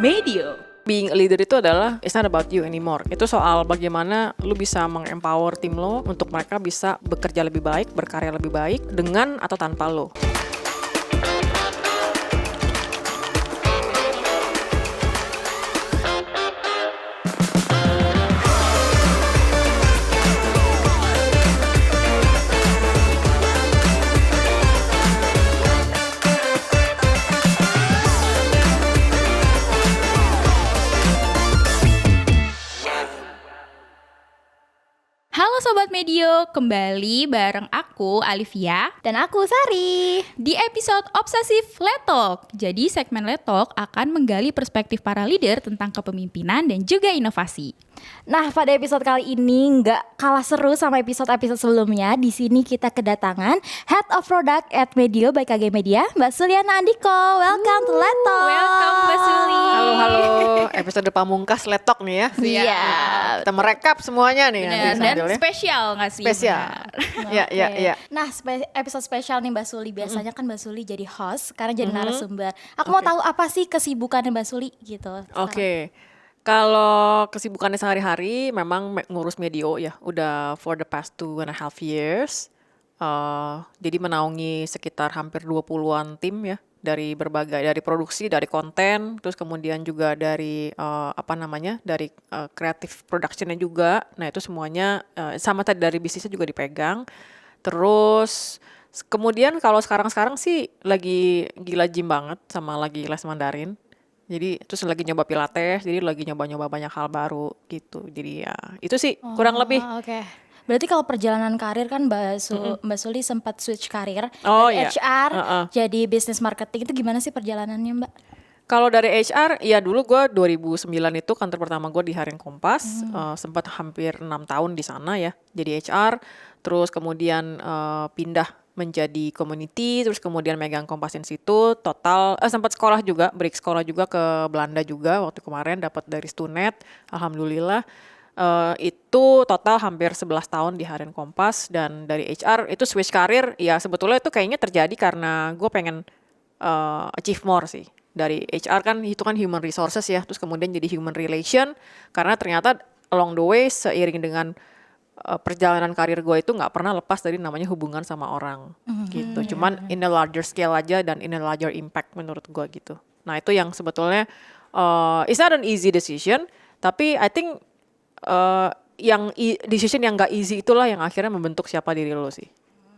Medio. Being a leader itu adalah it's not about you anymore. Itu soal bagaimana lu bisa meng-empower tim lo untuk mereka bisa bekerja lebih baik, berkarya lebih baik dengan atau tanpa lo. Halo Sobat Medio, kembali bareng aku Alivia Dan aku Sari. di episode Obsesif Letalk. Jadi segmen Letalk akan menggali perspektif para leader tentang kepemimpinan dan juga inovasi. Nah, pada episode kali ini nggak kalah seru sama episode-episode sebelumnya. Di sini kita kedatangan Head of Product at Medio by KG Media, Mbak Suliana Andiko. Welcome to Letalk. Welcome Mbak Suli. Halo, episode pamungkas Letalk nih ya. Iya. Kita merekap semuanya nih Benar, nanti dan sambil ya. spesial nggak sih? Spesial. Benar. Iya. Nah, episode spesial nih Mbak Suli. Biasanya kan Mbak Suli jadi host, sekarang jadi narasumber. Aku mau tahu apa sih kesibukannya Mbak Suli gitu. Oke. Kalau kesibukannya sehari-hari memang ngurus Medio ya, udah for the past 2.5 years. Jadi menaungi sekitar hampir 20-an tim ya, dari berbagai, dari produksi, dari konten, terus kemudian juga dari dari creative productionnya juga. Nah itu semuanya sama tadi dari bisnisnya juga dipegang. Terus kemudian kalau sekarang sih lagi gila gym banget sama lagi les Mandarin. Jadi terus lagi nyoba pilates, jadi lagi nyoba-nyoba banyak hal baru gitu. Jadi ya itu sih kurang lebih. Oke. Berarti kalau perjalanan karir kan Mbak Suli sempat switch karir Oh, dari iya. HR jadi business marketing, itu gimana sih perjalanannya Mbak? Kalau dari HR, ya dulu gue 2009 itu kantor pertama gue di Harian Kompas, sempat hampir 6 tahun di sana ya, jadi HR, terus kemudian pindah menjadi community, terus kemudian megang Kompas Institute, total sempat sekolah juga, break sekolah juga ke Belanda juga waktu kemarin, dapat dari Stunet, alhamdulillah. Itu total hampir 11 tahun di Harian Kompas, dan dari HR itu switch karir, ya sebetulnya itu kayaknya terjadi karena gue pengen achieve more sih. Dari HR kan itu kan human resources ya, terus kemudian jadi human relation, karena ternyata along the way seiring dengan perjalanan karir gue itu nggak pernah lepas dari namanya hubungan sama orang gitu. Cuman in a larger scale aja dan in a larger impact menurut gue gitu. Nah itu yang sebetulnya it's not an easy decision, tapi I think decision yang nggak easy itulah yang akhirnya membentuk siapa diri lo sih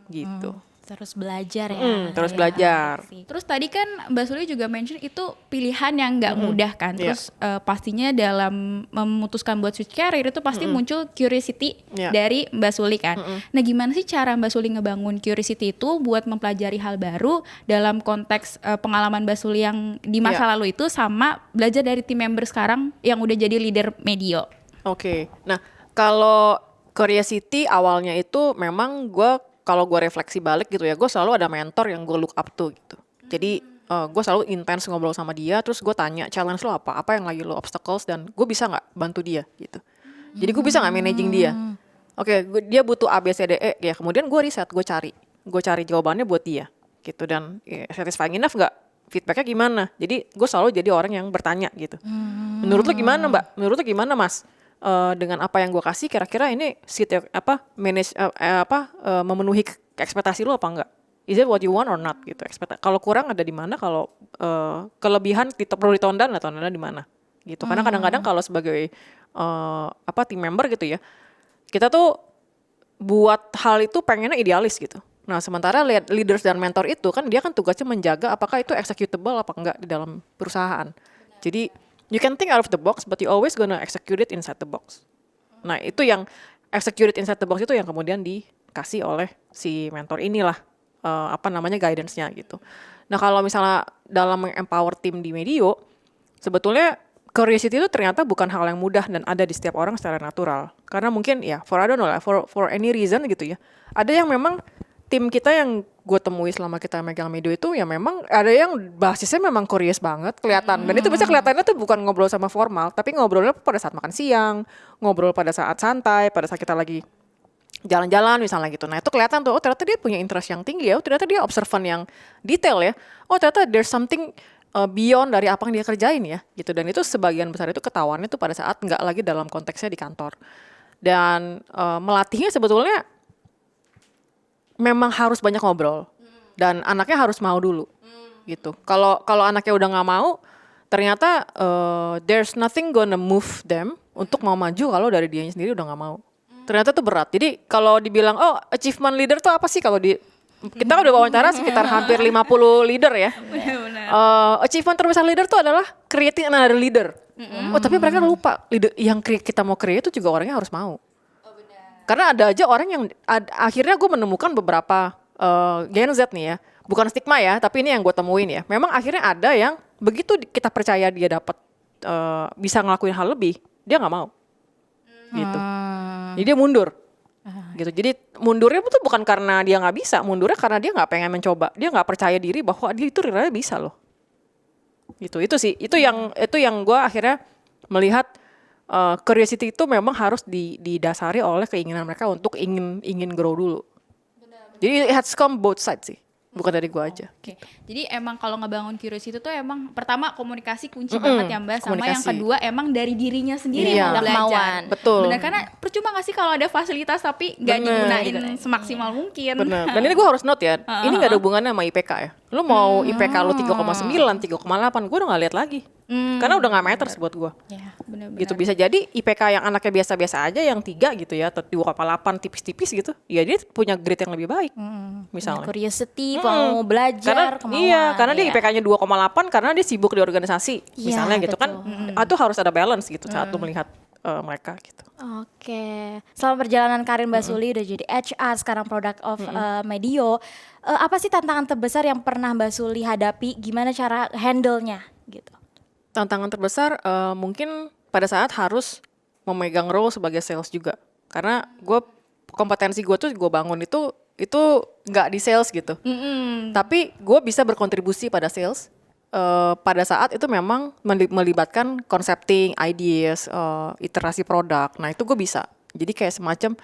gitu. Terus belajar ya. Terus Ya, belajar. sih. Terus tadi kan Mbak Suli juga mention itu pilihan yang nggak mudah kan. Iya. Terus pastinya dalam memutuskan buat switch career itu pasti muncul curiosity Iya. dari Mbak Suli kan. Nah gimana sih cara Mbak Suli ngebangun curiosity itu buat mempelajari hal baru dalam konteks pengalaman Mbak Suli yang di masa Iya. lalu itu sama belajar dari tim member sekarang yang udah jadi leader Medio. Oke. Nah kalau curiosity awalnya itu memang kalau gue refleksi balik gitu ya, gue selalu ada mentor yang gue look up to gitu. Jadi gue selalu intens ngobrol sama dia, terus gue tanya challenge lo apa yang lagi lo obstacles, dan gue bisa nggak bantu dia gitu. Jadi gue bisa nggak managing dia. Oke, dia butuh A B C D E ya, kemudian gue riset, gue cari jawabannya buat dia gitu, dan satisfying enough nggak, feedbacknya gimana. Jadi gue selalu jadi orang yang bertanya gitu. Menurut lo gimana Mbak? Menurut lo gimana Mas? Dengan apa yang gue kasih kira-kira ini memenuhi ekspektasi lo apa enggak? Is it what you want or not gitu? Kalau kurang ada di mana? Kalau kelebihan perlu ditondan di mana? Gitu. Karena kadang-kadang kalau sebagai team member gitu ya, kita tuh buat hal itu pengennya idealis gitu. Nah sementara leaders dan mentor itu kan dia kan tugasnya menjaga apakah itu executable apa enggak di dalam perusahaan. Jadi you can think out of the box, but you always gonna execute it inside the box. Nah itu yang execute it inside the box itu yang kemudian dikasih oleh si mentor inilah guidance-nya gitu. Nah kalau misalnya dalam empower tim di Medio, sebetulnya curiosity itu ternyata bukan hal yang mudah dan ada di setiap orang secara natural. Karena mungkin ya for any reason gitu ya. Ada yang memang tim kita yang gue temui selama kita megang Medio itu ya memang ada yang basisnya memang curious banget kelihatan, dan itu bisa kelihatannya tuh bukan ngobrol sama formal, tapi ngobrolnya pada saat makan siang, ngobrol pada saat santai, pada saat kita lagi jalan-jalan misalnya gitu. Nah itu kelihatan tuh, oh ternyata dia punya interest yang tinggi ya, oh ternyata dia observan yang detail ya, oh ternyata there's something beyond dari apa yang dia kerjain ya gitu. Dan itu sebagian besar itu ketahuannya tuh pada saat nggak lagi dalam konteksnya di kantor. Dan melatihnya sebetulnya memang harus banyak ngobrol dan anaknya harus mau dulu gitu. Kalau anaknya udah nggak mau, ternyata there's nothing gonna move them untuk mau maju kalau dari dianya sendiri udah nggak mau. Ternyata tuh berat. Jadi kalau dibilang achievement leader tuh apa sih, kalau kita udah wawancara sekitar hampir 50 leader ya. Achievement terbesar leader tuh adalah creating another leader. Tapi mereka lupa yang kita mau create itu juga orangnya harus mau. Karena ada aja orang yang akhirnya gue menemukan beberapa Gen Z nih ya, bukan stigma ya, tapi ini yang gue temuin ya. Memang akhirnya ada yang begitu kita percaya dia dapat bisa ngelakuin hal lebih, dia nggak mau, gitu. Jadi dia mundur, gitu. Jadi mundurnya itu bukan karena dia nggak bisa, mundurnya karena dia nggak pengen mencoba, dia nggak percaya diri bahwa dia itu ternyata bisa loh. Gitu. Itu sih, itu yang gue akhirnya melihat. Curiosity itu memang harus didasari oleh keinginan mereka untuk ingin grow dulu. Jadi it has come both sides sih, bukan dari gua aja. Oke. Jadi emang kalau ngebangun curiosity itu emang pertama komunikasi kunci banget ya Mbak, sama yang kedua emang dari dirinya sendiri Iya. mau belajar. Kemauan. Betul. Benar, karena percuma nggak sih kalau ada fasilitas tapi nggak digunain semaksimal mungkin. Benar. Dan ini gue harus note ya, ini nggak ada hubungannya sama IPK ya. Lu mau IPK lu 3,9, 3,8, gue udah nggak lihat lagi. Karena udah nggak matters buat gue. Ya, benar-benar. Gitu, bisa jadi IPK yang anaknya biasa-biasa aja yang 3 gitu ya, atau 2,8 tipis-tipis gitu, ya dia punya grade yang lebih baik. Misalnya. Curiosity, mau belajar, kemauan. Iya, karena dia IPK-nya 2,8 karena dia sibuk di organisasi. Iya, Misalnya gitu kan. betul. Itu harus ada balance gitu saat lu melihat mereka gitu. Oke, selama perjalanan karir Mbak Suli udah jadi HR, sekarang product of Medio, apa sih tantangan terbesar yang pernah Mbak Suli hadapi? Gimana cara handle-nya gitu? Tantangan terbesar mungkin pada saat harus memegang role sebagai sales juga. Karena kompetensi gue tuh gue bangun itu nggak di sales gitu. Tapi gue bisa berkontribusi pada sales pada saat itu memang melibatkan concepting, ideas, iterasi produk. Nah itu gue bisa. Jadi kayak semacam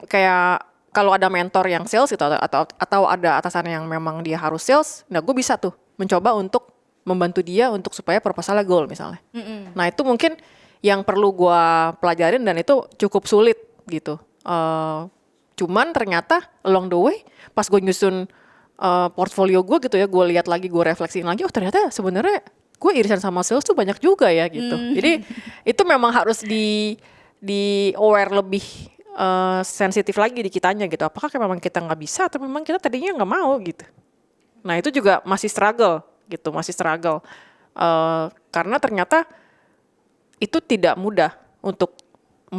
kayak kalau ada mentor yang sales gitu, atau ada atasan yang memang dia harus sales, nah gue bisa tuh mencoba untuk membantu dia untuk supaya proposalnya goal misalnya. Nah itu mungkin yang perlu gue pelajarin dan itu cukup sulit gitu. Cuman ternyata along the way pas gue nyusun portfolio gue gitu ya, gue lihat lagi, gue refleksiin lagi, ternyata sebenarnya gue irisan sama sales tuh banyak juga ya gitu. Jadi itu memang harus di aware lebih sensitif lagi di kitanya gitu. Apakah memang kita nggak bisa atau memang kita tadinya nggak mau gitu. Nah itu juga masih struggle gitu, karena ternyata itu tidak mudah untuk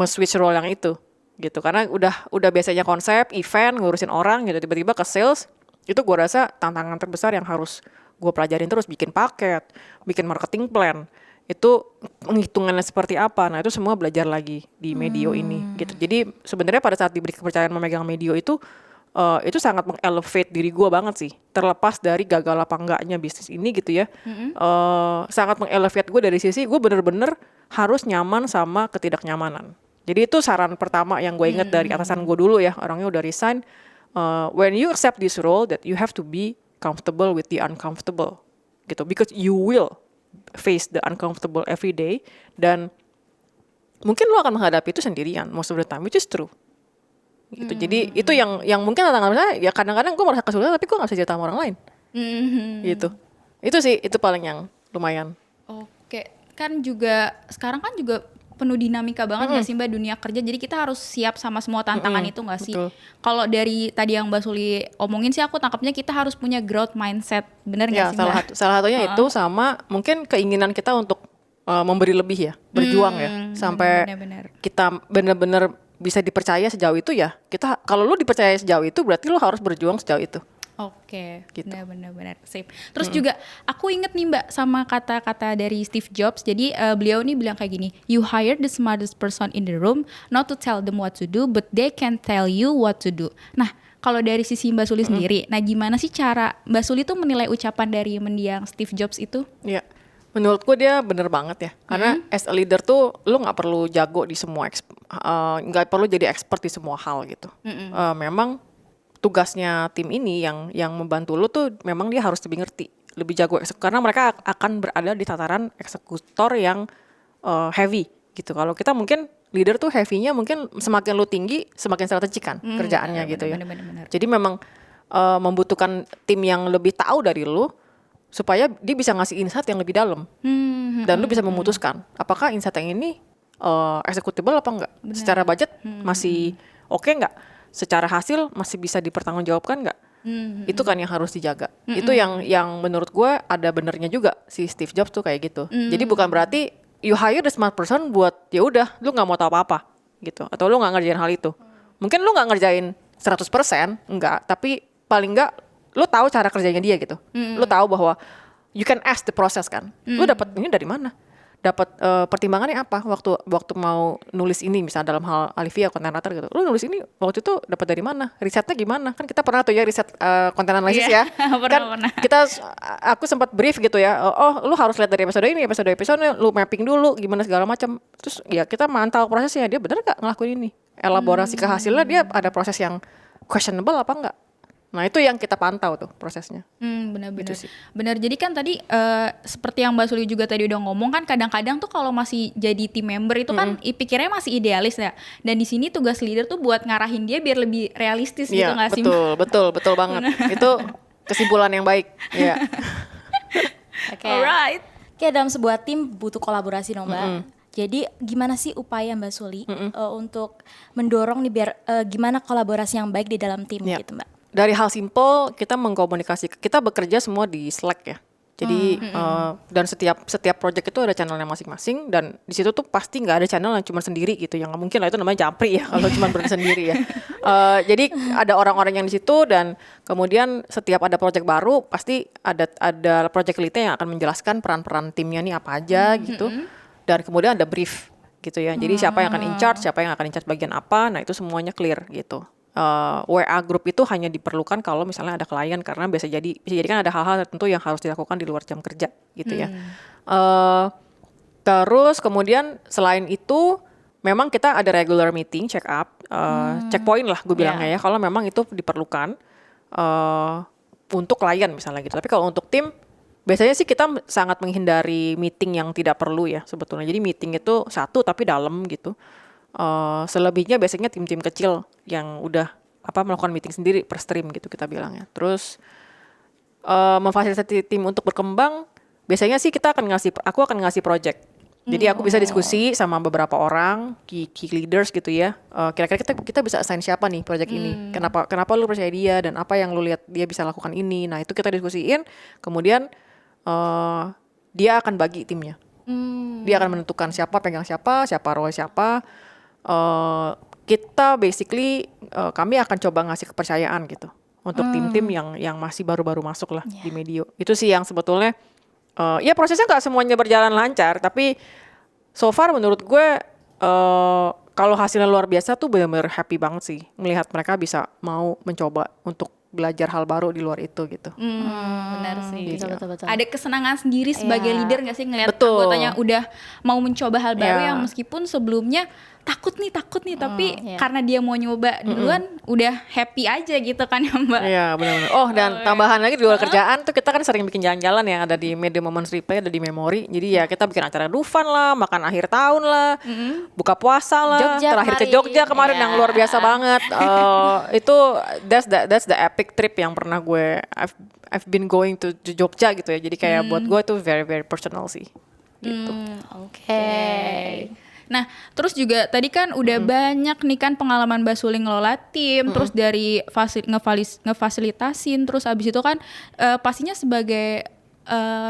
switch role yang itu gitu, karena udah biasanya konsep event ngurusin orang gitu, tiba-tiba ke sales, itu gue rasa tantangan terbesar yang harus gue pelajarin terus, bikin paket, bikin marketing plan, itu penghitungannya seperti apa. Nah itu semua belajar lagi di Medio ini gitu. Jadi sebenarnya pada saat diberi kepercayaan memegang Medio itu sangat mengelevate diri gue banget sih, terlepas dari gagal apa enggaknya bisnis ini gitu ya. Sangat mengelevate gue dari sisi gue bener-bener harus nyaman sama ketidaknyamanan. Jadi itu saran pertama yang gue inget dari atasan gue dulu ya, orangnya udah resign. When you accept this role, that you have to be comfortable with the uncomfortable gitu, because you will face the uncomfortable every day, dan mungkin lo akan menghadapi itu sendirian most of the time, which is true. Gitu. Jadi itu yang mungkin tantangannya ya, kadang-kadang gue merasa kesulitan tapi gue nggak bisa cerita sama orang lain. Gitu. Itu sih, itu paling yang lumayan. Oke, kan juga sekarang kan juga penuh dinamika banget nggak sih Mbak dunia kerja, jadi kita harus siap sama semua tantangan itu nggak sih? Kalau dari tadi yang Mbak Suli omongin sih aku tangkapnya kita harus punya growth mindset, bener nggak sih Mbak? Salah satunya itu sama mungkin keinginan kita untuk memberi lebih ya, berjuang ya, sampai kita benar-benar bisa dipercaya sejauh itu ya. Kita kalau lu dipercaya sejauh itu berarti lu harus berjuang sejauh itu. Oke, gitu. benar-benar sip. Terus juga aku inget nih Mbak sama kata-kata dari Steve Jobs. Jadi beliau nih bilang kayak gini, you hire the smartest person in the room, not to tell them what to do, but they can tell you what to do. Nah, kalau dari sisi Mbak Suli sendiri, nah gimana sih cara Mbak Suli tuh menilai ucapan dari mendiang Steve Jobs itu? Iya, menurutku dia bener banget ya. Karena as a leader tuh lu nggak perlu jago di semua, nggak perlu jadi expert di semua hal gitu. Memang tugasnya tim ini yang membantu lu tuh memang dia harus lebih ngerti lebih jago karena mereka akan berada di tataran eksekutor yang heavy gitu. Kalau kita mungkin leader tuh heavy-nya mungkin semakin lu tinggi semakin strategik kan kerjaannya gitu ya. Bener. Jadi memang membutuhkan tim yang lebih tahu dari lu supaya dia bisa ngasih insight yang lebih dalam dan lu bisa memutuskan apakah insight yang ini executable apa enggak. Secara budget masih oke enggak? Secara hasil masih bisa dipertanggungjawabkan enggak? Itu kan yang harus dijaga. Itu yang menurut gue ada benernya juga si Steve Jobs tuh kayak gitu. Jadi bukan berarti you hire the smart person buat ya udah lu nggak mau tahu apa-apa gitu atau lu nggak ngerjain hal itu. Mungkin lu nggak ngerjain 100% enggak, tapi paling enggak lu tahu cara kerjanya dia gitu. Lu tahu bahwa you can ask the process kan. Lu dapat ini dari mana? Dapat pertimbangannya apa waktu mau nulis ini misalnya dalam hal Alivia content writer gitu. Lu nulis ini waktu itu dapat dari mana? Risetnya gimana? Kan kita pernah tuh ya riset content analysis ya. Pernah. Aku sempat brief gitu ya. Oh, lu harus lihat dari episode ini, episode lu mapping dulu gimana segala macam. Terus ya kita mantau prosesnya dia benar enggak ngelakuin ini. Elaborasi ke hasilnya dia ada proses yang questionable apa enggak? Nah itu yang kita pantau tuh prosesnya. Benar-benar. Gitu sih. Benar. Jadi kan tadi seperti yang Mbak Suli juga tadi udah ngomong kan kadang-kadang tuh kalau masih jadi team member itu kan pikirnya masih idealis ya. Dan di sini tugas leader tuh buat ngarahin dia biar lebih realistis gitu nggak sih? Betul banget. Itu kesimpulan yang baik. Iya. Oke. Alright. Oke, dalam sebuah tim butuh kolaborasi dong Mbak. Jadi gimana sih upaya Mbak Suli untuk mendorong nih biar gimana kolaborasi yang baik di dalam tim gitu Mbak? Dari hal simple kita kita bekerja semua di Slack ya. Jadi dan setiap project itu ada channelnya masing-masing dan di situ tuh pasti nggak ada channel yang cuma sendiri gitu, yang nggak mungkin lah itu namanya japri ya kalau cuma sendiri ya. Jadi ada orang-orang yang di situ dan kemudian setiap ada project baru pasti ada project lead yang akan menjelaskan peran-peran timnya nih apa aja gitu dan kemudian ada brief gitu ya. Jadi siapa yang akan in charge bagian apa, nah itu semuanya clear gitu. WA group itu hanya diperlukan kalau misalnya ada klien karena bisa jadi kan ada hal-hal tertentu yang harus dilakukan di luar jam kerja gitu ya. Terus kemudian selain itu memang kita ada regular meeting, check up, checkpoint lah gue bilangnya ya kalau memang itu diperlukan untuk klien misalnya gitu. Tapi kalau untuk tim biasanya sih kita sangat menghindari meeting yang tidak perlu ya sebetulnya. Jadi meeting itu satu tapi dalam gitu. Selebihnya biasanya tim-tim kecil yang udah melakukan meeting sendiri per stream gitu kita bilangnya. Terus memfasilitasi tim untuk berkembang biasanya sih aku akan ngasih project. Jadi aku bisa diskusi sama beberapa orang key leaders gitu ya. Kira-kira kita bisa assign siapa nih project ini? Kenapa lu percaya dia dan apa yang lu lihat dia bisa lakukan ini? Nah itu kita diskusiin. Kemudian dia akan bagi timnya. Dia akan menentukan siapa pegang siapa role siapa. Kita basically kami akan coba ngasih kepercayaan gitu untuk tim-tim yang masih baru-baru masuk lah di Medio. Itu sih yang sebetulnya ya prosesnya nggak semuanya berjalan lancar, tapi so far menurut gue kalau hasilnya luar biasa tuh benar-benar happy banget sih melihat mereka bisa mau mencoba untuk belajar hal baru di luar itu gitu. Benar sih. Betul. Ada kesenangan sendiri sebagai leader nggak sih ngelihat anggotanya udah mau mencoba hal baru yang meskipun sebelumnya takut nih tapi karena dia mau nyoba duluan udah happy aja gitu kan ya Mbak. Iya benar-benar. Dan tambahan lagi di luar kerjaan tuh kita kan sering bikin jalan-jalan ya, ada di Media Moments Replay, ada di Memori. Jadi ya kita bikin acara Dufan lah, makan akhir tahun lah, buka puasa lah, terakhir ke Jogja kemarin yang luar biasa banget. Itu that's the epic trip yang pernah I've been going to Jogja gitu ya. Jadi kayak buat gue itu very very personal sih. Gitu. Oke. Nah, terus juga tadi kan udah banyak nih kan pengalaman Mbak Suli ngelola tim, terus dari ngefasilitasin, terus abis itu kan pastinya sebagai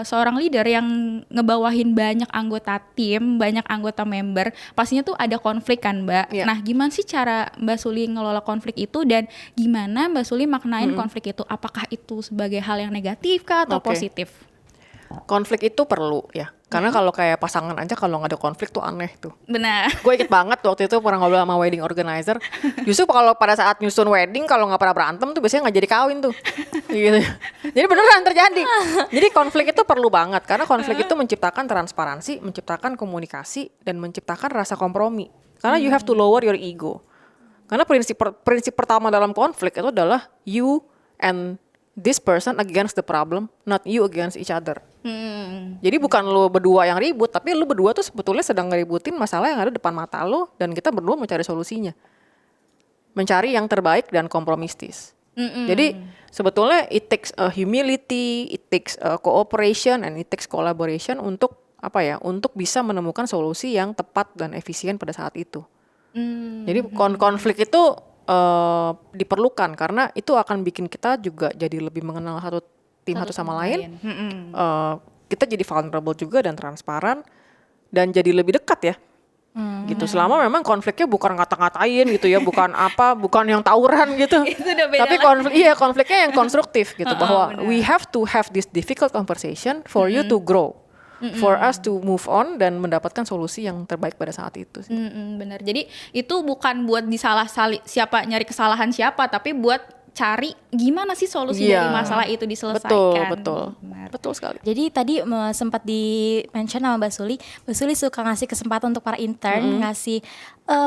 seorang leader yang ngebawahin banyak anggota tim, banyak anggota member, pastinya tuh ada konflik kan Mbak. Nah, gimana sih cara Mbak Suli ngelola konflik itu dan gimana Mbak Suli maknain konflik itu? Apakah itu sebagai hal yang negatif kah atau positif? Konflik itu perlu ya. Karena kalau kayak pasangan aja kalau nggak ada konflik tuh aneh tuh. Benar. Gue inget banget waktu itu pernah ngobrol sama wedding organizer. Justru kalau pada saat nyusun wedding kalau nggak pernah berantem tuh biasanya nggak jadi kawin tuh. Gitu. Jadi beneran terjadi. Jadi konflik itu perlu banget karena konflik itu menciptakan transparansi, menciptakan komunikasi dan menciptakan rasa kompromi. Karena you have to lower your ego. Karena prinsip pertama dalam konflik itu adalah you and this person against the problem, not you against each other. Hmm. Jadi bukan lo berdua yang ribut, tapi lo berdua tuh sebetulnya sedang ngeributin masalah yang ada depan mata lo, dan kita berdua mencari solusinya. Mencari yang terbaik dan kompromistis. Jadi sebetulnya it takes a humility, it takes a cooperation, and it takes collaboration untuk untuk bisa menemukan solusi yang tepat dan efisien pada saat itu. Jadi konflik itu diperlukan karena itu akan bikin kita juga jadi lebih mengenal tim satu sama lain. Kita jadi vulnerable juga dan transparan dan jadi lebih dekat ya. Gitu. Selama memang konfliknya bukan ngata-ngatain gitu ya, bukan yang tawuran gitu. Itu udah beda Tapi konfliknya yang konstruktif gitu, bahwa we have to have this difficult conversation for you to grow. For us to move on dan mendapatkan solusi yang terbaik pada saat itu sih. Benar. Jadi itu bukan buat siapa nyari kesalahan siapa, tapi buat cari gimana sih solusi dari masalah itu diselesaikan. Betul sekali. Jadi tadi sempat di-mention sama Mbak Suli suka ngasih kesempatan untuk para intern ngasih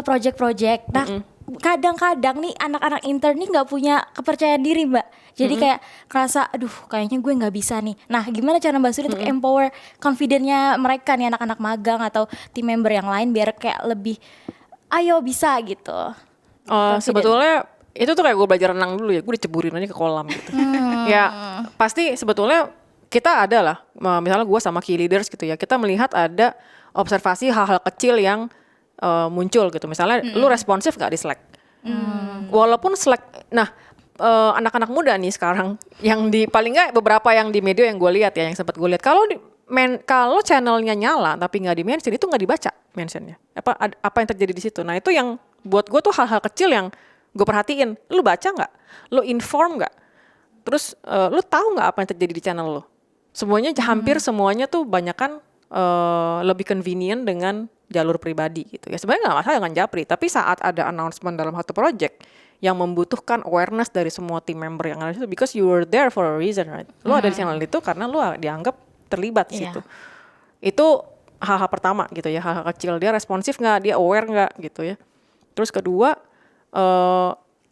project-project. Nah, kadang-kadang nih anak-anak intern nih nggak punya kepercayaan diri, Mbak. Jadi kayak ngerasa, aduh kayaknya gue nggak bisa nih. Nah, gimana cara Mbak Suli untuk empower confidence-nya mereka nih, anak-anak magang atau tim member yang lain, biar kayak lebih ayo bisa gitu. Sebetulnya itu tuh kayak gue belajar renang dulu ya, gue diceburin aja ke kolam gitu. Ya pasti sebetulnya kita ada lah, misalnya gue sama key leaders gitu ya, kita melihat ada observasi hal-hal kecil yang muncul gitu. Misalnya lu responsif gak di Slack? Walaupun Slack, anak-anak muda nih sekarang yang paling nggak beberapa yang di media yang gue lihat ya, yang sempat gue lihat, kalau channelnya nyala tapi nggak di mention, itu nggak dibaca mentionnya. Apa yang terjadi di situ? Nah itu yang buat gue tuh hal-hal kecil yang gue perhatiin. Lu baca nggak? Lu inform nggak? Terus lu tahu nggak apa yang terjadi di channel lu? Semuanya hampir semuanya tuh banyakan lebih convenient dengan jalur pribadi gitu ya. Sebenarnya nggak masalah dengan Japri, tapi saat ada announcement dalam satu project yang membutuhkan awareness dari semua tim member yang ada di situ, because you were there for a reason, right? Lu ada di channel itu karena lu dianggap terlibat di situ. Itu hal-hal pertama gitu ya, hal-hal kecil. Dia responsif nggak, dia aware nggak gitu ya. Terus kedua,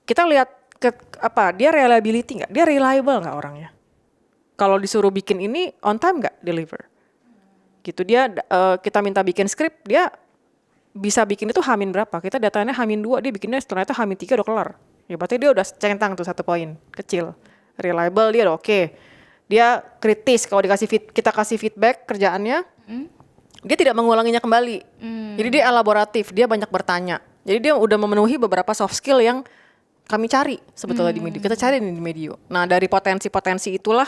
kita lihat dia reliability nggak, dia reliable nggak orangnya. Kalau disuruh bikin ini on time nggak deliver, gitu. Dia kita minta bikin script, dia bisa bikin itu H-min berapa, kita datanya H-min 2, dia bikinnya ternyata H-min 3 udah kelar. Ya berarti dia udah centang tuh 1 poin kecil. Reliable, dia udah oke. Dia kritis, kalau kita kasih feedback kerjaannya, dia tidak mengulanginya kembali. Jadi dia elaboratif, dia banyak bertanya. Jadi dia udah memenuhi beberapa soft skill yang kami cari sebetulnya di media. Kita cari di media. Nah dari potensi-potensi itulah,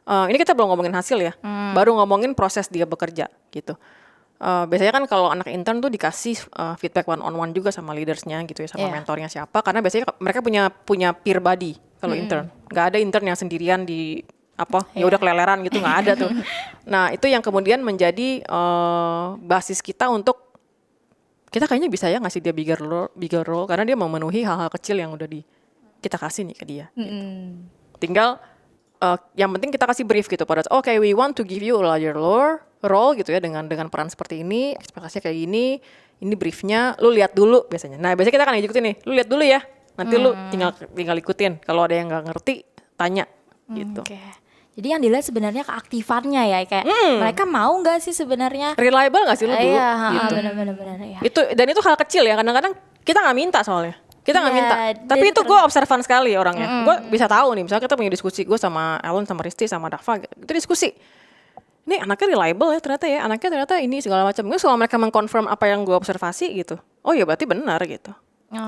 ini kita belum ngomongin hasil ya, baru ngomongin proses dia bekerja gitu. Biasanya kan kalau anak intern tuh dikasih feedback one on one juga sama leadersnya gitu ya, sama mentornya siapa, karena biasanya mereka punya peer buddy kalau intern. Nggak ada intern yang sendirian di ya udah keleleran gitu, nggak ada tuh. Nah itu yang kemudian menjadi basis kita untuk kita kayaknya bisa ya ngasih dia bigger role karena dia memenuhi hal-hal kecil yang udah kita kasih nih ke dia. Gitu. Tinggal yang penting kita kasih brief gitu pada, okay, we want to give you a larger role gitu ya, dengan peran seperti ini, ekspektasinya kayak gini, ini briefnya, lu lihat dulu biasanya. Nah biasanya kita akan ikutin nih, lu lihat dulu ya, nanti lu tinggal ikutin. Kalau ada yang nggak ngerti, tanya gitu. Jadi yang dilihat sebenarnya keaktifannya ya, kayak mereka mau nggak sih sebenarnya, reliable nggak sih lu dulu? Gitu. Benar-benar ya. Itu hal kecil ya, kadang-kadang kita nggak minta soalnya. Kita nggak minta, tapi itu gue observan sekali orangnya. Gue bisa tahu nih, misalnya kita punya diskusi, gue sama Ellen, sama Risti, sama Dava, itu diskusi. Ini anaknya reliable ya ternyata ya, anaknya ternyata ini segala macam. Gue soal mereka mengkonfirm apa yang gue observasi gitu. Oh ya berarti benar gitu.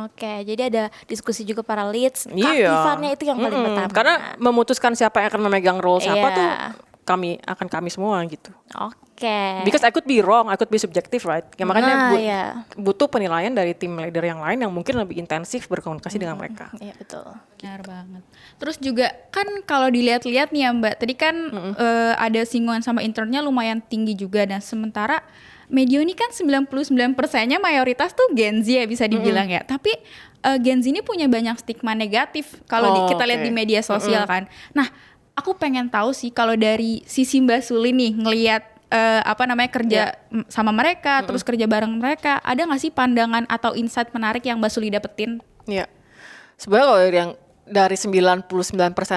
Oke, jadi ada diskusi juga para leads, keaktifannya itu yang paling pertama. Karena memutuskan siapa yang akan memegang role siapa tuh kami semua gitu. Oke. Because I could be wrong, I could be subjective, right? Ya, makanya butuh penilaian dari tim leader yang lain yang mungkin lebih intensif berkomunikasi dengan mereka. Iya betul. Benar banget. Terus juga kan kalau dilihat-lihat nih ya Mbak, tadi kan ada singgungan sama internnya lumayan tinggi juga, dan sementara Medio ini kan 99%-nya mayoritas tuh Gen Z ya bisa dibilang ya. Tapi Gen Z ini punya banyak stigma negatif kalau kita lihat di media sosial kan. Nah, aku pengen tahu sih kalau dari sisi Mbak Suli nih ngelihat kerja sama mereka, terus kerja bareng mereka, ada nggak sih pandangan atau insight menarik yang Mbak Suli dapetin? Iya, sebenarnya kalau dari yang dari 99%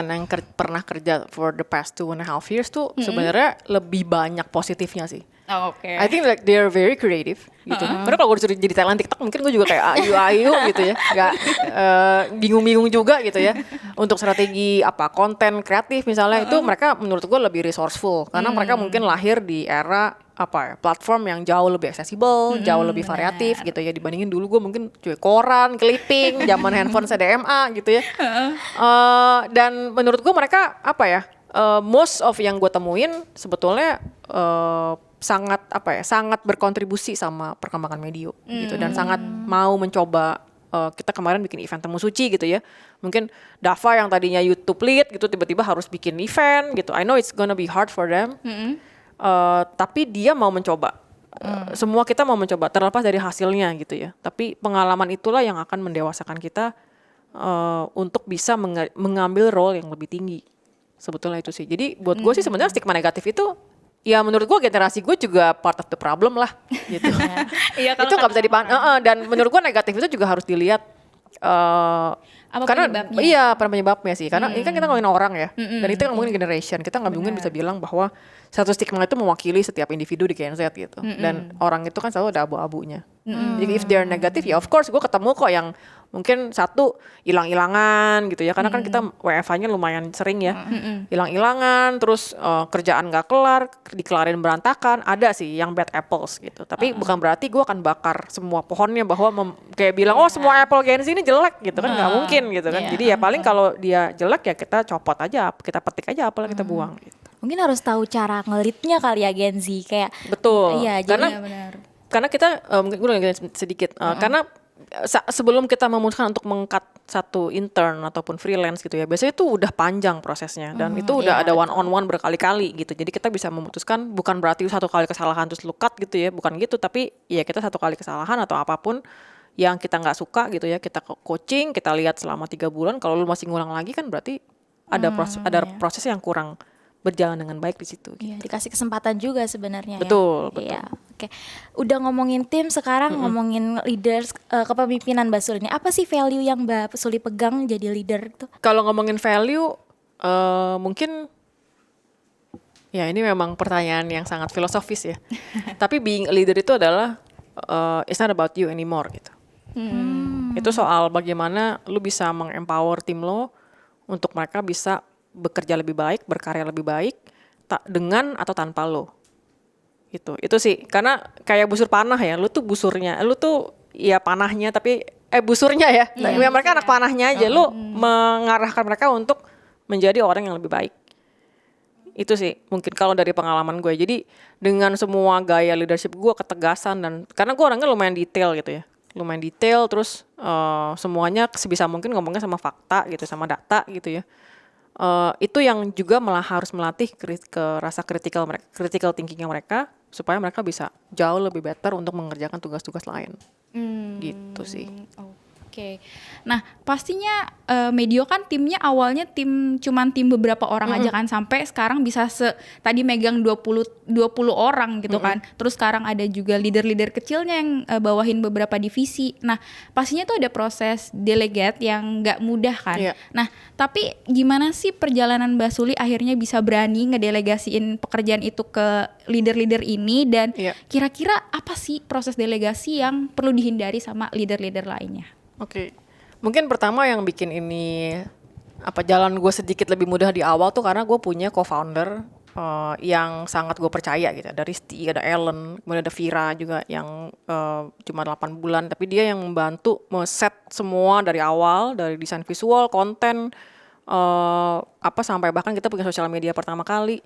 yang pernah kerja for the past 2.5 years tuh sebenarnya lebih banyak positifnya sih. Oh, oke. I think like they're very creative gitu. Karena kalau gue disuruh jadi talent TikTok mungkin gue juga kayak ayu gitu ya, nggak bingung-bingung juga gitu ya. Untuk strategi apa konten kreatif misalnya itu mereka menurut gue lebih resourceful karena mereka mungkin lahir di era apa ya platform yang jauh lebih accessible, jauh lebih variatif gitu ya dibandingin dulu gue mungkin cuy koran, clipping, zaman handphone CDMA gitu ya. Dan menurut gue mereka apa ya most of yang gue temuin sebetulnya sangat apa ya sangat berkontribusi sama perkembangan media gitu dan sangat mau mencoba. Kita kemarin bikin event Temu Suci gitu ya. Mungkin Dava yang tadinya YouTube lead gitu tiba-tiba harus bikin event gitu. I know it's gonna be hard for them. Tapi dia mau mencoba. Semua kita mau mencoba terlepas dari hasilnya gitu ya. Tapi pengalaman itulah yang akan mendewasakan kita untuk bisa mengambil role yang lebih tinggi. Sebetulnya itu sih. Jadi buat gue sih sebenarnya stigma negatif itu ya menurut gue generasi gue juga part of the problem lah gitu. Iya, Itu nggak bisa dan menurut gue negatif itu juga harus dilihat Apa karena penyebabnya? iya penyebabnya sih karena ini kan kita ngomongin orang ya dan itu kan ngomongin generation kita nggak mungkin bisa bilang bahwa satu stigma itu mewakili setiap individu di Gen Z gitu dan orang itu kan selalu ada abu-abunya. Jadi if they're negative ya of course gue ketemu kok yang mungkin satu hilang-hilangan gitu ya karena kan kita WFH-nya lumayan sering ya hilang-hilangan terus kerjaan nggak kelar dikelarin berantakan ada sih yang bad apples gitu tapi bukan berarti gue akan bakar semua pohonnya bahwa kayak bilang oh semua apple Gen Z ini jelek gitu kan nggak mungkin gitu kan jadi ya paling kalau dia jelek ya kita copot aja kita petik aja apel kita buang gitu. Mungkin harus tahu cara ngelitnya kali ya Gen Z kayak. Betul. Iya, Karena Iya, benar. karena kita mungkin gue lagi sedikit karena sebelum kita memutuskan untuk mengkat satu intern ataupun freelance gitu ya biasanya itu udah panjang prosesnya dan itu udah ada one on one berkali-kali gitu jadi kita bisa memutuskan bukan berarti satu kali kesalahan terus lu cut gitu ya bukan gitu tapi ya kita satu kali kesalahan atau apapun yang kita nggak suka gitu ya kita coaching kita lihat selama 3 bulan kalau lu masih ngulang lagi kan berarti ada proses yang kurang berjalan dengan baik di situ. Iya, dikasih kesempatan juga sebenarnya. Betul, ya. Iya. Oke. Udah ngomongin tim, sekarang ngomongin leaders kepemimpinan Mbak Suli ini. Apa sih value yang Mbak Suli pegang jadi leader itu? Kalau ngomongin value, mungkin ya ini memang pertanyaan yang sangat filosofis ya. Tapi being a leader itu adalah it's not about you anymore gitu. Itu soal bagaimana lu bisa mengempower tim lo untuk mereka bisa bekerja lebih baik, berkarya lebih baik dengan atau tanpa lo. Itu sih karena kayak busur panah ya, lu tuh busurnya, lu tuh ya panahnya tapi busurnya ya. Ya mereka anak panahnya aja, lu mengarahkan mereka untuk menjadi orang yang lebih baik. Itu sih mungkin kalau dari pengalaman gue. Jadi dengan semua gaya leadership gue, ketegasan dan karena gue orangnya lumayan detail gitu ya. Lumayan detail terus semuanya sebisa mungkin ngomongnya sama fakta gitu, sama data gitu ya. Itu yang juga malah harus melatih ke rasa critical thinkingnya mereka supaya mereka bisa jauh lebih better untuk mengerjakan tugas-tugas lain. Gitu sih. Oke. Nah, pastinya Medio kan timnya awalnya cuman tim beberapa orang aja kan sampai sekarang bisa tadi megang 20 orang gitu kan. Terus sekarang ada juga leader-leader kecilnya yang bawahin beberapa divisi. Nah, pastinya tuh ada proses delegate yang nggak mudah kan. Iya. Nah, tapi gimana sih perjalanan Mbak Suli akhirnya bisa berani ngedelegasiin pekerjaan itu ke leader-leader ini dan kira-kira apa sih proses delegasi yang perlu dihindari sama leader-leader lainnya? Oke. Mungkin pertama yang bikin ini jalan gue sedikit lebih mudah di awal tuh karena gue punya co-founder yang sangat gue percaya gitu. Ada Risti, ada Ellen, kemudian ada Vira juga yang cuma 8 bulan tapi dia yang membantu set semua dari awal, dari desain visual, konten sampai bahkan kita punya sosial media pertama kali.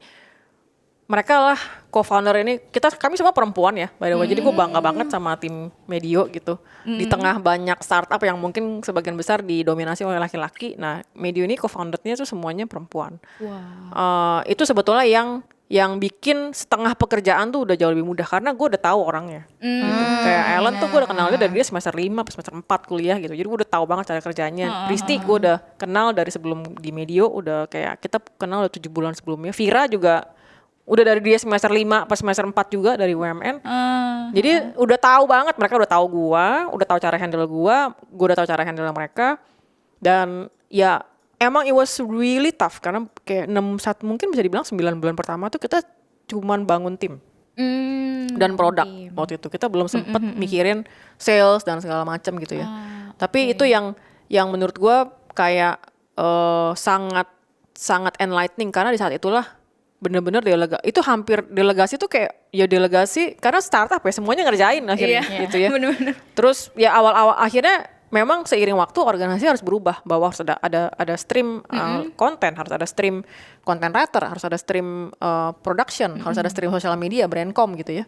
Mereka lah co-founder ini, kami semua perempuan ya by the way, jadi gue bangga banget sama tim Medio gitu. Di tengah banyak startup yang mungkin sebagian besar didominasi oleh laki-laki, nah Medio ini co-foundernya tuh semuanya perempuan. Wow. Itu sebetulnya yang bikin setengah pekerjaan tuh udah jauh lebih mudah karena gue udah tahu orangnya. Gitu. Kayak Ellen tuh gue udah kenal dia dari dia semester 5 sampai semester 4 kuliah gitu. Jadi gue udah tahu banget cara kerjanya. Risti gue udah kenal dari sebelum di Medio, udah kayak kita kenal udah 7 bulan sebelumnya. Vira juga udah dari dia semester 5 pas semester 4 juga dari UMN. Jadi udah tahu banget, mereka udah tahu gua, udah tahu cara handle gua udah tahu cara handle mereka. Dan ya emang it was really tough karena kayak mungkin bisa dibilang 9 bulan pertama tuh kita cuman bangun tim dan produk waktu itu. Kita belum sempet mikirin sales dan segala macam gitu ya. Tapi itu yang menurut gue kayak sangat enlightening karena di saat itulah bener-bener itu hampir delegasi tuh kayak ya delegasi karena startup ya semuanya ngerjain akhirnya gitu ya. Bener-bener. Terus ya awal-awal akhirnya memang seiring waktu organisasi harus berubah bahwa harus ada stream konten, harus ada stream content writer, harus ada stream production, harus ada stream sosial media, brandcom gitu ya.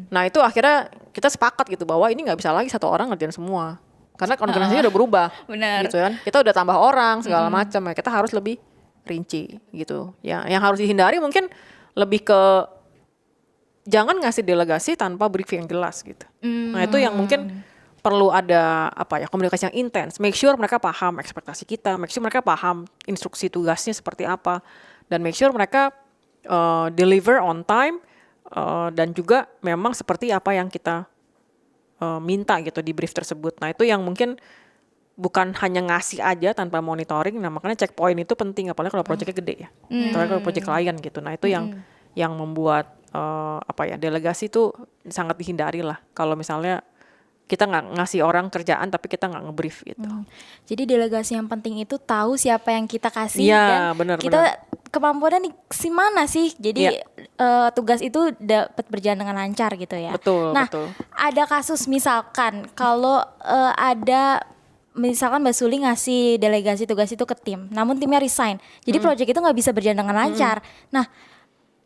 Nah itu akhirnya kita sepakat gitu bahwa ini nggak bisa lagi satu orang ngerjain semua karena organisasinya udah berubah. Benar. Gitu kan. Kita udah tambah orang segala macam ya, kita harus lebih rinci gitu. Ya, yang harus dihindari mungkin lebih ke jangan ngasih delegasi tanpa briefing yang jelas gitu. Nah itu yang mungkin perlu ada komunikasi yang intens. Make sure mereka paham ekspektasi kita, make sure mereka paham instruksi tugasnya seperti apa, dan make sure mereka deliver on time dan juga memang seperti apa yang kita minta gitu di brief tersebut. Nah itu yang mungkin bukan hanya ngasih aja tanpa monitoring. Nah makanya checkpoint itu penting apalagi kalau proyeknya gede ya. Apalagi kalau proyek klien gitu. Nah itu yang membuat delegasi itu sangat dihindari lah. Kalau misalnya kita nggak ngasih orang kerjaan tapi kita nggak ngebrief gitu. Jadi delegasi yang penting itu tahu siapa yang kita kasih Iya, dan bener. kemampuannya si mana sih. Jadi tugas itu dapat berjalan dengan lancar gitu ya. Betul, nah, betul. ada kasus misalkan kalau misalkan Mbak Suli ngasih delegasi tugas itu ke tim, namun timnya resign. Jadi proyek itu nggak bisa berjalan dengan lancar. Nah,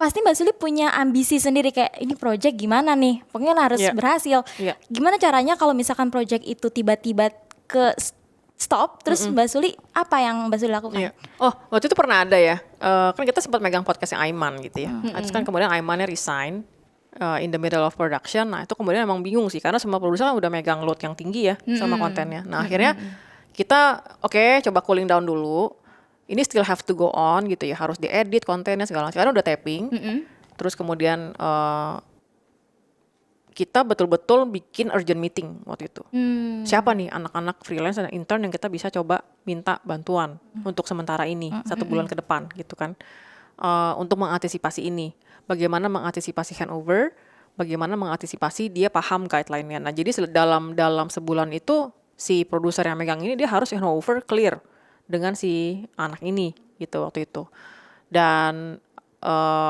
pasti Mbak Suli punya ambisi sendiri kayak ini proyek gimana nih? Pokoknya harus berhasil. Gimana caranya kalau misalkan proyek itu tiba-tiba ke stop, terus Mbak Suli apa yang Mbak Suli lakukan? Oh, waktu itu pernah ada ya. Kan kita sempat megang podcastnya Aiman gitu ya. Terus kan kemudian Aimannya resign in the middle of production. Nah itu kemudian emang bingung sih karena semua produser kan udah megang load yang tinggi ya sama kontennya. Nah akhirnya kita coba cooling down dulu. Ini still have to go on gitu ya, harus diedit kontennya segala macam. Karena udah tapping. Terus kemudian kita betul-betul bikin urgent meeting waktu itu. Siapa nih anak-anak freelance dan intern yang kita bisa coba minta bantuan untuk sementara ini 1 bulan ke depan gitu kan. Untuk mengantisipasi ini. Bagaimana mengantisipasi handover, bagaimana mengantisipasi dia paham guideline-nya. Nah, jadi dalam sebulan itu si produser yang megang ini dia harus handover clear dengan si anak ini gitu waktu itu. Dan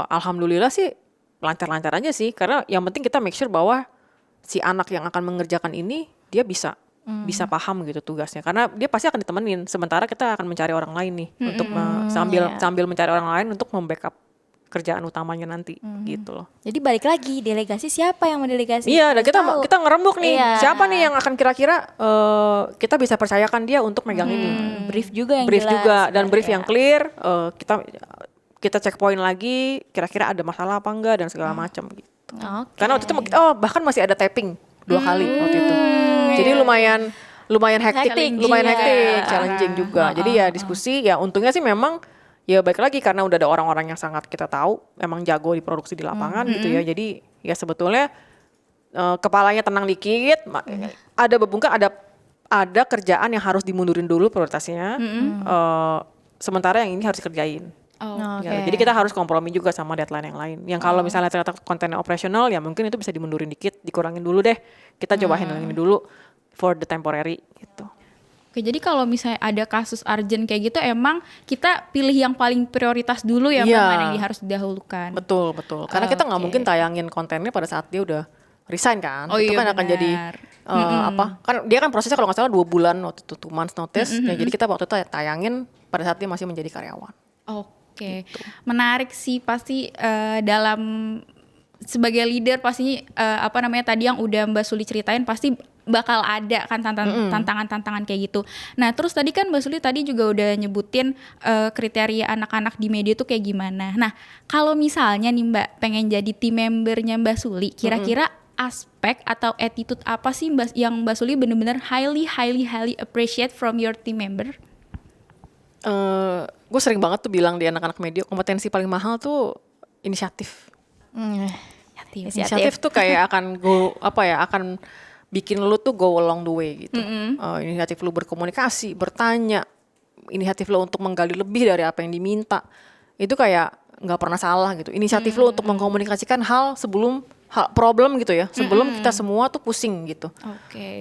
alhamdulillah sih lancar-lancar aja sih karena yang penting kita make sure bahwa si anak yang akan mengerjakan ini dia bisa paham gitu tugasnya karena dia pasti akan ditemenin sementara kita akan mencari orang lain nih untuk sambil mencari orang lain untuk membackup kerjaan utamanya nanti gitu loh. Jadi balik lagi delegasi siapa yang mendelegasi? Iya, dan kita ngerembuk nih siapa nih yang akan kira-kira kita bisa percayakan dia untuk megang ini. Brief juga yang brief jelas, juga dan brief yang clear. Kita checkpoint lagi kira-kira ada masalah apa enggak dan segala macam gitu. Karena waktu itu bahkan masih ada tapping 2 kali waktu itu. Jadi lumayan hektik, challenging juga. Jadi ya diskusi ya untungnya sih memang ya baik lagi karena udah ada orang-orang yang sangat kita tahu emang jago di produksi di lapangan gitu ya. Jadi ya sebetulnya kepalanya tenang dikit, ada bebungkak, ada kerjaan yang harus dimundurin dulu prioritasnya. Sementara yang ini harus dikerjain. Jadi kita harus kompromi juga sama deadline yang lain. Yang kalau misalnya ternyata kontennya operasional ya mungkin itu bisa dimundurin dikit, dikurangin dulu deh. Kita coba handle ini dulu for the temporary gitu. Oke, jadi kalau misalnya ada kasus urgent kayak gitu emang kita pilih yang paling prioritas dulu ya, mana yang harus didahulukan. Betul. Karena kita nggak mungkin tayangin kontennya pada saat dia udah resign kan. Itu kan akan jadi kan dia kan prosesnya kalau nggak salah 2 bulan waktu itu 2 months notice. Ya, jadi kita waktu itu tayangin pada saat dia masih menjadi karyawan. Oke. Menarik sih pasti dalam sebagai leader pasti tadi yang udah Mbak Suli ceritain pasti bakal ada kan tantangan-tantangan kayak gitu. Nah terus tadi kan Mbak Suli tadi juga udah nyebutin kriteria anak-anak di media tuh kayak gimana. Nah kalau misalnya nih Mbak pengen jadi team membernya Mbak Suli, kira-kira aspek atau attitude apa sih yang Mbak Suli bener-bener highly appreciate from your team member? Gue sering banget tuh bilang di anak-anak media kompetensi paling mahal tuh inisiatif. Inisiatif tuh kayak akan akan bikin lu tuh go along the way gitu. Inisiatif lu berkomunikasi, bertanya, inisiatif lo untuk menggali lebih dari apa yang diminta, itu kayak nggak pernah salah gitu. Inisiatif lo untuk mengkomunikasikan hal sebelum problem gitu ya, sebelum kita semua tuh pusing gitu. Oke.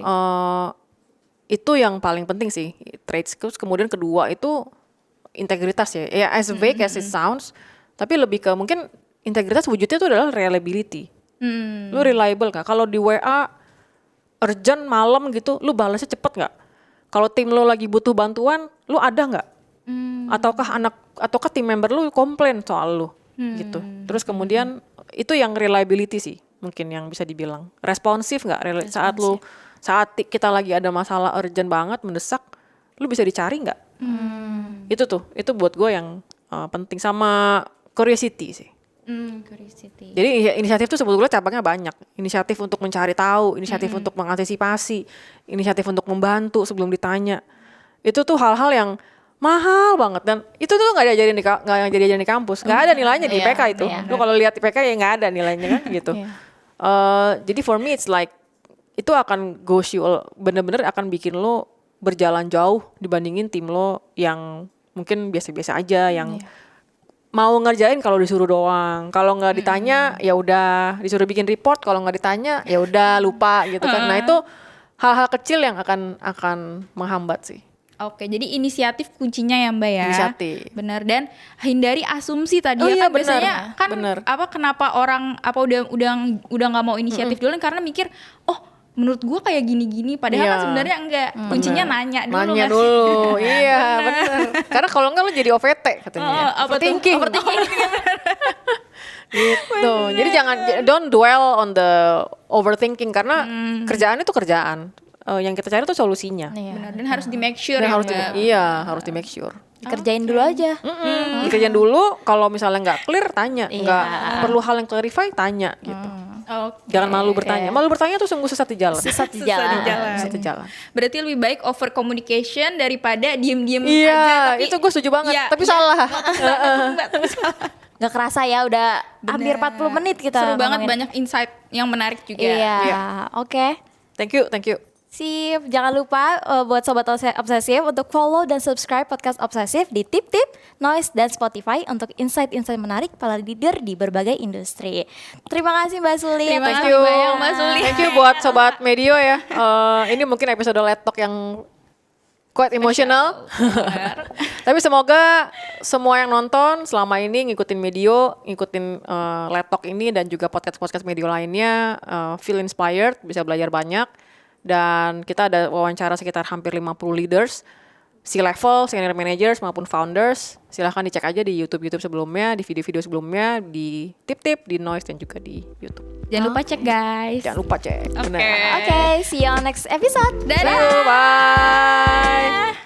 Itu yang paling penting sih, traits. Kemudian kedua itu integritas ya. Ya as vague as it sounds, tapi lebih ke mungkin integritas wujudnya itu adalah reliability. Lu reliable gak? Kalau di WA urgent malam gitu, lu balasnya cepet gak? Kalau tim lu lagi butuh bantuan, lu ada gak? Ataukah tim member lu komplain soal lu gitu. Terus kemudian itu yang reliability sih mungkin yang bisa dibilang. Responsif gak? Saat kita lagi ada masalah urgent banget, mendesak, lu bisa dicari gak? Itu buat gue yang penting, sama curiosity sih. Curiosity. Jadi inisiatif itu sebetulnya cabangnya banyak. Inisiatif untuk mencari tahu, inisiatif untuk mengantisipasi, inisiatif untuk membantu sebelum ditanya. Itu tuh hal-hal yang mahal banget, dan itu tuh nggak diajarin di kampus, nggak ada nilainya di IPK itu. Lu kalau lihat IPK ya nggak ada nilainya kan gitu. Jadi for me it's like itu akan bener-bener akan bikin lo berjalan jauh dibandingin tim lo yang mungkin biasa-biasa aja, yang mau ngerjain kalau disuruh doang, kalau nggak ditanya ya udah, disuruh bikin report kalau nggak ditanya ya udah lupa gitu kan. Nah itu hal-hal kecil yang akan menghambat sih. Oke, jadi inisiatif kuncinya ya Mbak ya. Inisiatif. Benar, dan hindari asumsi tadi Oh ya iya, kan biasanya kan bener. kenapa orang udah nggak mau inisiatif dulu karena mikir menurut gua kayak gini-gini, padahal kan sebenarnya enggak. Kuncinya nanya dulu. Nanya nggak sih? dulu, iya benar. Karena kalau enggak lo jadi OVT katanya. Overthinking. Gitu. Jadi don't dwell on the overthinking, karena kerjaan itu kerjaan. Yang kita cari tuh solusinya. Benar, dan harus di make sure Dan ya harus Mbak. harus di make sure. Dikerjain dulu aja. Dikerjain dulu, kalau misalnya nggak clear tanya, Iya. nggak perlu hal yang clarify tanya gitu. Oke. Jangan malu bertanya. Malu bertanya tuh sungguh sesat di jalan. Sesat di Susah jalan. di jalan. Sesat di jalan. Berarti lebih baik over communication daripada diem-diem Iya, aja. Tapi itu gue setuju banget. Iya, Tapi salah. tapi salah. Gak kerasa ya udah hampir 40 menit kita Seru banget, ngomongin. banyak insight yang menarik juga. Iya, Iya. oke. Thank you. Sip, jangan lupa buat Sobat Obsesif untuk follow dan subscribe podcast Obsesif di Tip Tip, Noise, dan Spotify untuk insight-insight menarik para leader di berbagai industri. Terima kasih Mbak Suli. Terima atas kasih waktunya. banyak, Mbak Suli. Thank you buat Sobat Medio ya. Ini mungkin episode Lettalk yang quite emotional. Tapi semoga semua yang nonton selama ini ngikutin Medio, ngikutin Lettalk ini dan juga podcast-podcast Medio lainnya, feel inspired, bisa belajar banyak. Dan kita ada wawancara sekitar hampir 50 leaders, C-level, senior managers maupun founders. Silahkan dicek aja di YouTube sebelumnya, di video-video sebelumnya, di Tip-Tip, di Noise, dan juga di YouTube. Jangan lupa cek guys. Jangan lupa cek. Oke. Benar. Oke, see you on next episode. Dadah. See you, bye.